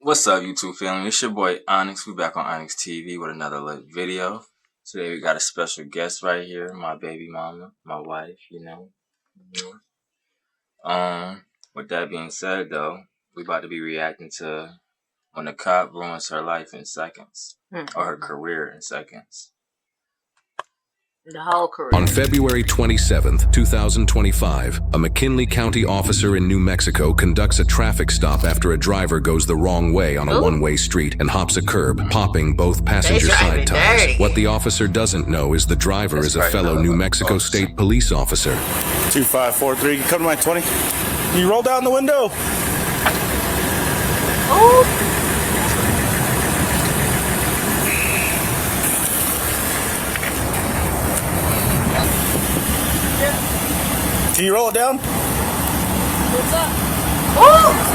What's up, YouTube family? It's your boy Onyx. We back on OniXxTv with another lit video. Today we got a special guest right here, my baby mama, my wife. With that being said, though, we about to be reacting to when a cop ruins her life in seconds, or her career in seconds. The whole career. On February 27th, 2025, a McKinley County officer in New Mexico conducts a traffic stop after a driver goes the wrong way on a one-way street and hops a curb, popping both passenger side tires. What the officer doesn't know is the driver is a fellow New Mexico State police officer. 2543, come to my 20. You roll down the window. Oh. Can you roll it down? What's up? Oh! What's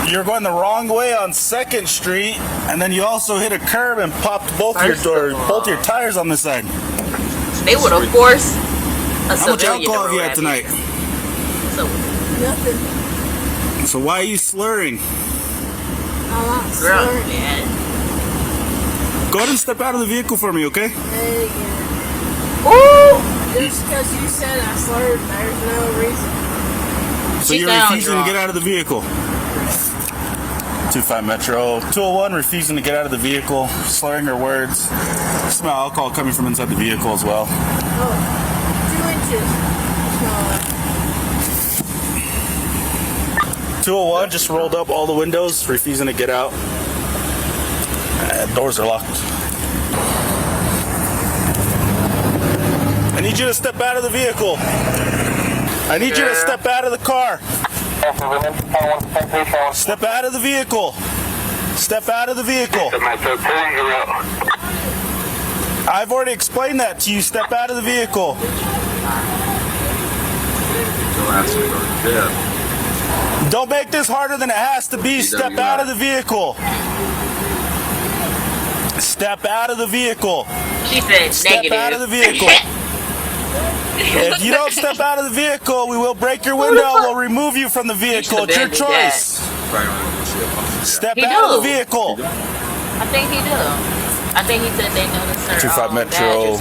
up? You're going the wrong way on 2nd Street, and then you also hit a curb and popped both your tires on this side. They would have forced a How much alcohol have you had tonight? Nothing. So why are you slurring? I'm not slurring. Man. Go ahead and step out of the vehicle for me, okay? Hey, yeah. Ooh! Just because you said I slurred, there's no reason. So you're refusing to get out of the vehicle. 25 Metro. 201 refusing to get out of the vehicle, slurring her words. Smell alcohol coming from inside the vehicle as well. Oh, 2 inches. 201 just rolled up all the windows, refusing to get out. Doors are locked. I need you to step out of the vehicle. I need you to step out of the car. Step out of the vehicle. Step out of the vehicle. I've already explained that to you. Step out of the vehicle. Don't make this harder than it has to be. Step out of the vehicle. Step out of the vehicle. She said step out of the vehicle. If you don't step out of the vehicle, we will break your window. We'll remove you from the vehicle. It's your choice. Step out of the vehicle. I think he do. I think he said they noticed her 25 Metro.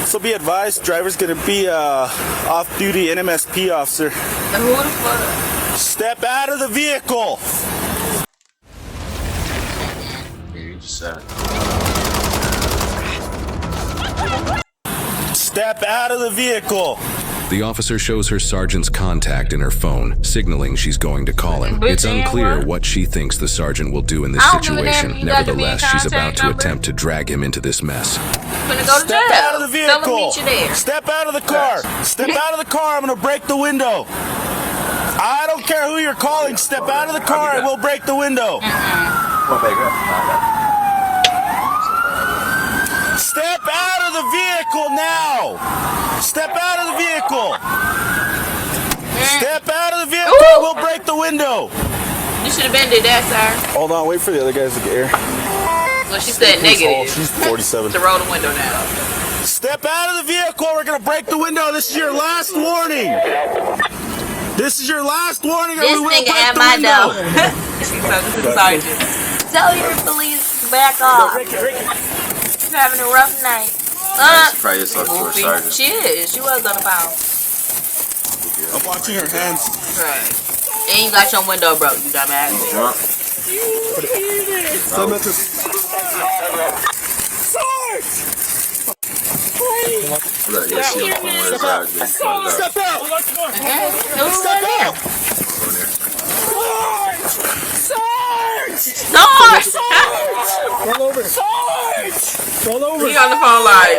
So be advised, driver's gonna be off-duty NMSP officer. Who the fuck? Step out of the vehicle. You just said it. Step out of the vehicle. The officer shows her sergeant's contact in her phone, signaling she's going to call him. It's unclear what she thinks the sergeant will do in this situation. Nevertheless, she's about to attempt to drag him into this mess. Step out of the vehicle. Step out of the car. Step out of the car. I'm going to break the window. I don't care who you're calling. Step out of the car and we'll break the window. Step out of the vehicle now! Step out of the vehicle! Step out of the vehicle, we'll break the window! You should have been did that, sir. Hold on, wait for the other guys to get here. Well, she said negative. She's 47. To roll the window down. Step out of the vehicle, we're gonna break the window. This is your last warning! This is your last warning, or we will break the window! She's talking to the sergeant. Tell your police to back off. Having a rough night. Try yourself to a sergeant. She is. She was on the phone. I'm watching her hands. Right. And you got your window broke, you dumbass. Look, yeah, she on the phone with her sergeant. Step out! Step out! Sarge! Roll over. Sarge! Roll over. He on the phone like.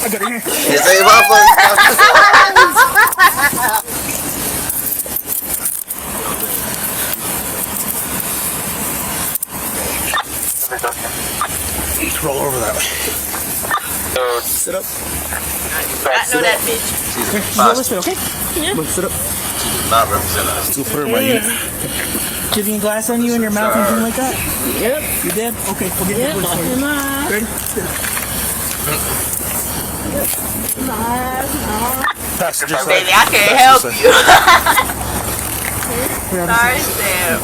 I got it here. It's a phone. Roll over that way. Sit up. I know that bitch. She's a listen, okay? Yeah. Sit up. She does not represent us. Let's go put her in my unit. Giving glass on you in your mouth and things like that? Yep. You did? Okay, we'll get it. Ready? Passenger side. Baby, I can't help you. Sorry, Sam.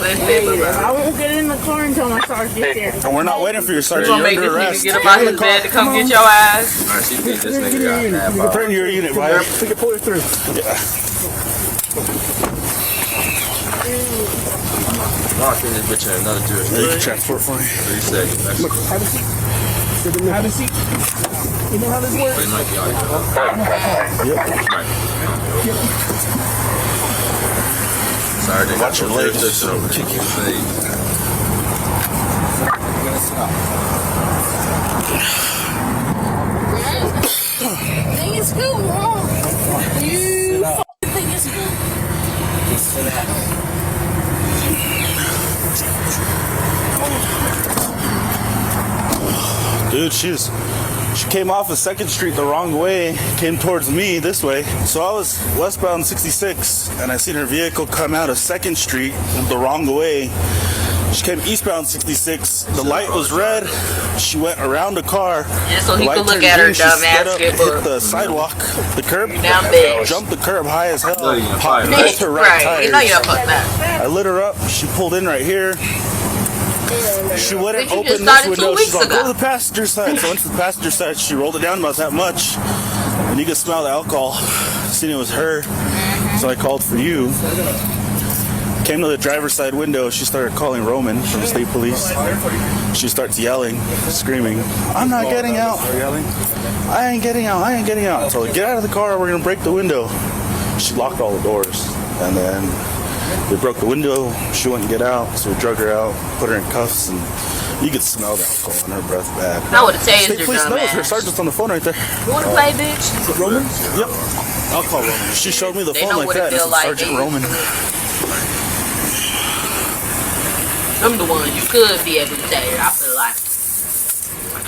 I won't get in the car until my sergeant gets there. And we're not waiting for your sergeant. You're You're gonna make under this arrest. nigga get up out his bed to come get your ass. Alright, she beat this nigga out. Put in your unit, Mike. We can pull her through. Yeah. Lock in this bitch in another jurisdiction. You can transport for me. 3 seconds. That's Look, have a seat. Have a seat. You know how this works? It might be on Yep. Yep. Sorry, they Watch got your legs. jurisdiction over Kick you. Think it's cool, huh? You think it's cool? Dude, she came off of 2nd Street the wrong way, came towards me this way. So I was westbound 66, and I seen her vehicle come out of 2nd Street the wrong way. She came eastbound 66. The light was red. She went around the car. Yeah, so he The light could look turned at her green. She dumb sped ass. up, hit the sidewalk, the curb, Down bitch. jumped the curb high as hell, No, you can popped fight. both her right Right, you know tires. you're fuck that. I lit her up. She pulled in right here. She wouldn't But you just open this started 2 window. weeks She's like, ago. go to the passenger side. So I went to the passenger side. She rolled it down about that much. And you could smell the alcohol. Seen it was her. So I called for you. Came to the driver's side window. She started calling Roman from state police. She starts yelling, screaming, I'm not getting out. I ain't getting out. I ain't getting out. So get out of the car. We're going to break the window. She locked all the doors. And then we broke the window. She wouldn't get out. So we drug her out, put her in cuffs, and you could smell the alcohol in her breath bad. I would have tased State your police dumb knows. Her ass. sergeant's on the phone right there. You wanna play, bitch? Roman? Yep. I'll call Roman. She showed me the They phone know like what it that. feel It's like. Sergeant Roman. I'm the one you could be able to tell you, I feel like.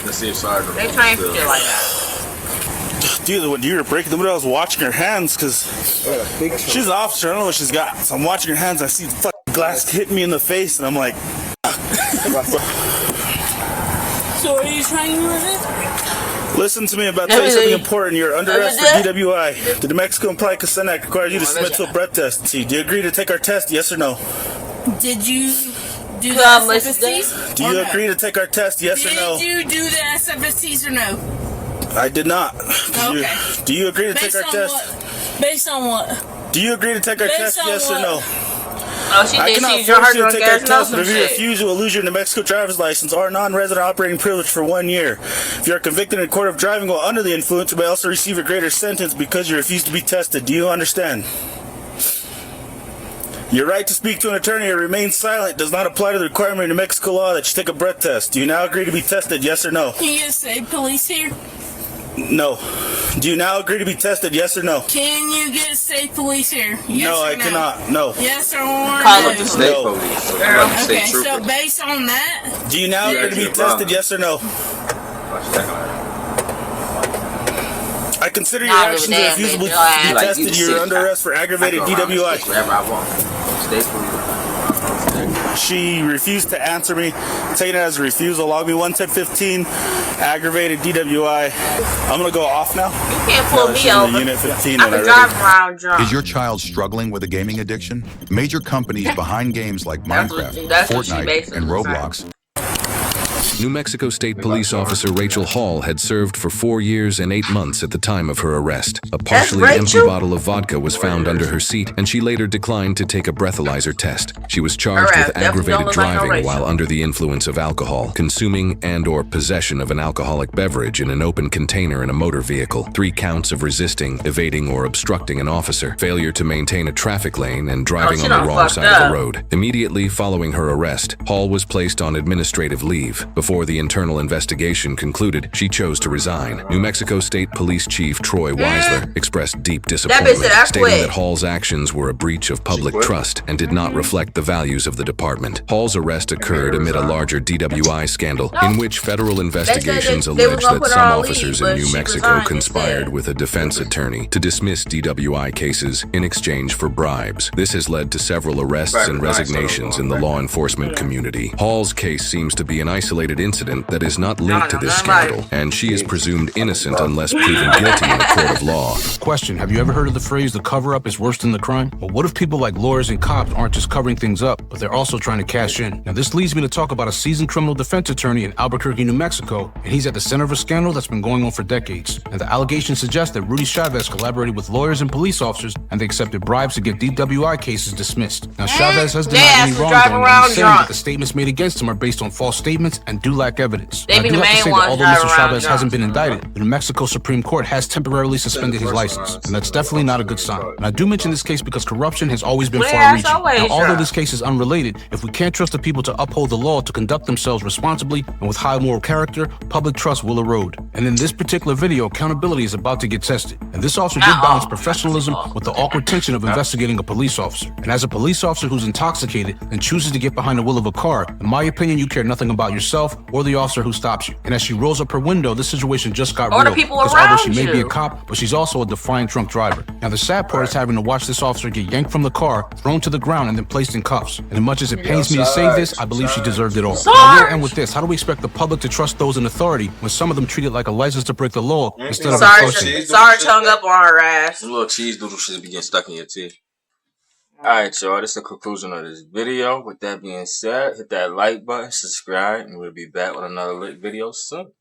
Let's see if Sergeant. They train for shit like that. Dude, when you were breaking the window, I was watching her hands because she's an officer. I don't know what she's got. So I'm watching her hands. I see the fucking glass hit me in the face, and I'm like, So are you training with it? listen to me about telling you something important. You're under arrest for DWI. The New Mexico Implied Consent Act requires you to submit to a breath test. See, do you agree to take our test? Yes or no? Did you do the Come, SFSTs? Do you agree to take our test? Yes or no? Did you do the SFSTs or no? I did not. Okay. Do you agree to take our test? What? Based on what? Do you agree to take our Based test? on Yes or what? no? Oh, she I thinks cannot she's her force you to drunk take our ass knows test, some but if you shit. refuse, you will lose your New Mexico driver's license or non-resident operating privilege for 1 year. If you are convicted in a court of driving while under the influence, you may also receive a greater sentence because you refuse to be tested. Do you understand? Your right to speak to an attorney or remain silent does not apply to the requirement in New Mexico law that you take a breath test. Do you now agree to be tested? Yes or no? Can you get state police here? No. Do you now agree to be tested? Yes or no? Can you get state police here? Yes No, or I cannot. No. Yes or Call no? up the State No. police. Girl. Like state Okay, so trooper. based on that, Do you now You agree to be actually wrong. tested? Yes or no? Watch that guy. I consider your Nah, give a actions damn, refusal to bitch. be Like, you tested. the You're shit. under arrest for aggravated I go around DWI. wherever I want. State police. She refused to answer me. Taking it as a refusal. Log me 11015. Aggravated DWI. I'm gonna go off now. You can't pull She's me in the over. unit 15 I when I can ready. drive around drunk. Is your child struggling with a gaming addiction? Major companies behind games like That's what- Minecraft, that's what she Fortnite, basically and said. Roblox New Mexico State Police Officer Rachel Hall had served for 4 years and 8 months at the time of her arrest. A partially empty Rachel? bottle of vodka was found under her seat, and she later declined to take a breathalyzer test. She was charged Alright, with definitely don't aggravated look like no driving Rachel. while under the influence of alcohol, consuming and/or possession of an alcoholic beverage in an open container in a motor vehicle, 3 counts of resisting, evading, or obstructing an officer, failure to maintain a traffic lane, and driving she on the done wrong fucked side of up. the road. Immediately following her arrest, Hall was placed on administrative leave. Before the internal investigation concluded, she chose to resign. New Mexico State Police Chief Troy Weisler expressed deep disappointment, said, "I stating quit." that Hall's actions were a breach of public trust and did not reflect the values of the department. Hall's arrest occurred amid a larger DWI scandal in which federal investigations they was alleged gonna that put her some on officers leave, in but New she Mexico resigned conspired instead. with a defense attorney to dismiss DWI cases in exchange for bribes. This has led to several arrests and resignations in the law enforcement community. Hall's case seems to be an isolated isolated incident that is not linked to this scandal, and she is presumed innocent unless proven guilty in a court of law. Question, have you ever heard of the phrase, the cover-up is worse than the crime? Well, what if people like lawyers and cops aren't just covering things up, but they're also trying to cash in? Now, this leads me to talk about a seasoned criminal defense attorney in Albuquerque, New Mexico, and he's at the center of a scandal that's been going on for decades. And the allegations suggest that Rudy Chavez collaborated with lawyers and police officers, and they accepted bribes to get DWI cases dismissed. Now, Chavez has denied any wrongdoing, and he's saying that the statements made against him are based on false statements and do lack evidence. Now, I do have to say that although Mr. Chavez hasn't been indicted, the New Mexico Supreme Court has temporarily suspended his license, and that's definitely not a good sign. And I do mention this case because corruption has always been far-reaching. Now, although this case is unrelated, if we can't trust the people to uphold the law to conduct themselves responsibly and with high moral character, public trust will erode. And in this particular video, accountability is about to get tested. And this officer did balance professionalism with the awkward tension of investigating a police officer. And as a police officer who's intoxicated and chooses to get behind the wheel of a car, in my opinion, you care nothing about yourself or the officer who stops you. And as she rolls up her window, this situation just got real. Because although she may be a cop, but she's also a defiant drunk driver. Now, the sad part is having to watch this officer get yanked from the car, thrown to the ground, and then placed in cuffs. And as much as it pains me to say this, I believe she deserved it all. Now, we'll end with this. How do we expect the public to trust those in authority when some of them treat it like a license to break the law instead of a person? Sarge hung up on her ass. Some little cheese doodle shit be getting stuck in your teeth. Alright, y'all, this is the conclusion of this video. With that being said, hit that like button, subscribe, and we'll be back with another lit video soon.